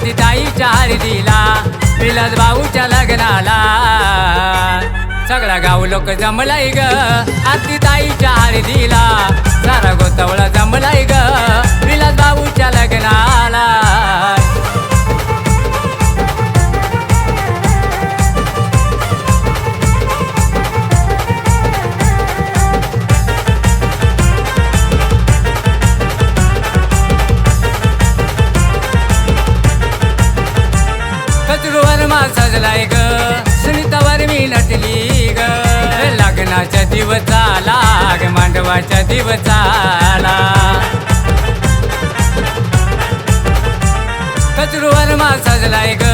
आरती ताईच्या हळदीला विलास भाऊच्या लग्नाला सगळा गाव लोक जमलाय ग आरती ताईच्या हळदीला सारा गोतावळा जमलाय ग विलास भाऊच्या लग्नाला कचरूवरमा सजलाय ग सुनीतावर मी नटली ग लग्नाच्या दिवसाला ग मांडवाच्या दिवसाला कचरूवरमा सजलाय ग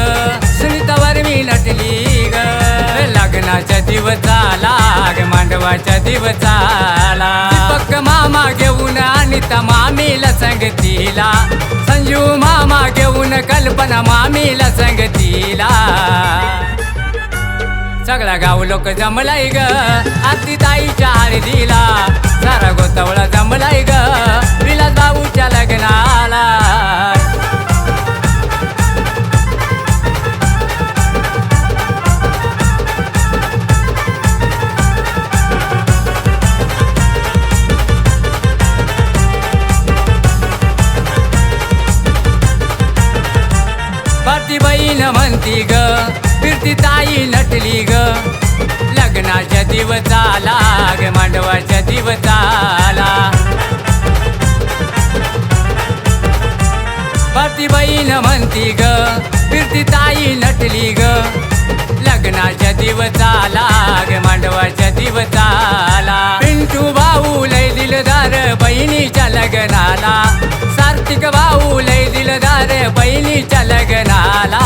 सुनीतावर मी नटली ग लग्नाच्या दिवसाला ग मांडवाच्या दिवसाला दीपक मामा घेऊन अनिता मामीला संगतीला संजू मामा घेऊन कल्पना मामीला संगतीला सगळा गाव लोक जमलाय ग आरती ताईच्या हळदीला सारा गोतावळा जमलाय ग विलास भाऊच्या लग्नाला पार्टी बहीण म्हणती ग फिरती ताई नटली ग लग्नाच्या दिवसाला ग मांडवाच्या दिवसाला पार्टी बहीण म्हणती ग फिरती ताई नटली ग लग्नाच्या दिवसाला ग मांडवाच्या दिवसाला पिंटू भाऊ लय दिलदार बहिणीच्या लग्नाला सार्थिक भाऊ लय दिलदार बहिणीच्या लग्नाला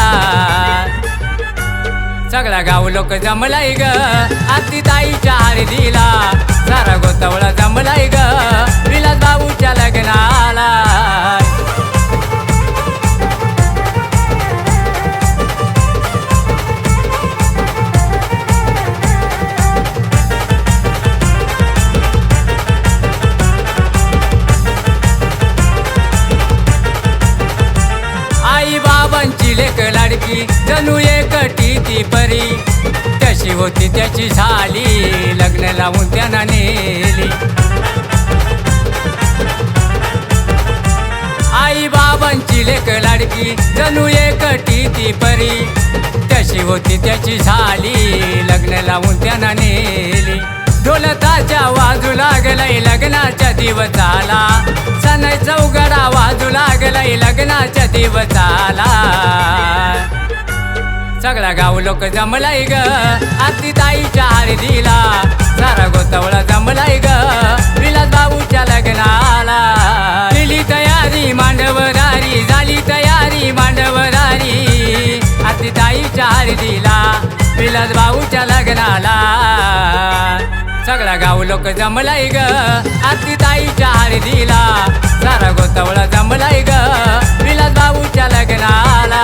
सगळा गाव लोक जमलाय ग आरती ताईच्या हळदीला सारा गोतावळा जमलाय ग विलास भाऊच्या लग्नाला आई बाबांची लेक लाडकी जणू एकटी ती परी तशी होती त्याची झाली लग्न लावून त्यांना नेली आई बाबांची लेक लाडकी जणू एकटी ती परी तशी होती त्याची झाली लग्न लावून त्यांना नेली ढोलताच्या वाजू लागलाय लग्नाच्या दिवसाला सनई चौघडा वाजू लागलाय लग्नाच्या दिवसाला सगळा गाव लोक जमलाय ग आरती ताईच्या हळदीला सारा गोतावळा जमलाय ग विलास भाऊच्या लग्नाला केली तयारी मांडवदारी झाली तयारी मांडवदारी आरती ताईच्या हळदीला विलास भाऊच्या लग्नाला सगळा गाव लोक जमलाय ग आरती ताईच्या हळदीला सारा गोतावळा जमलाय ग विलास भाऊच्या लग्नाला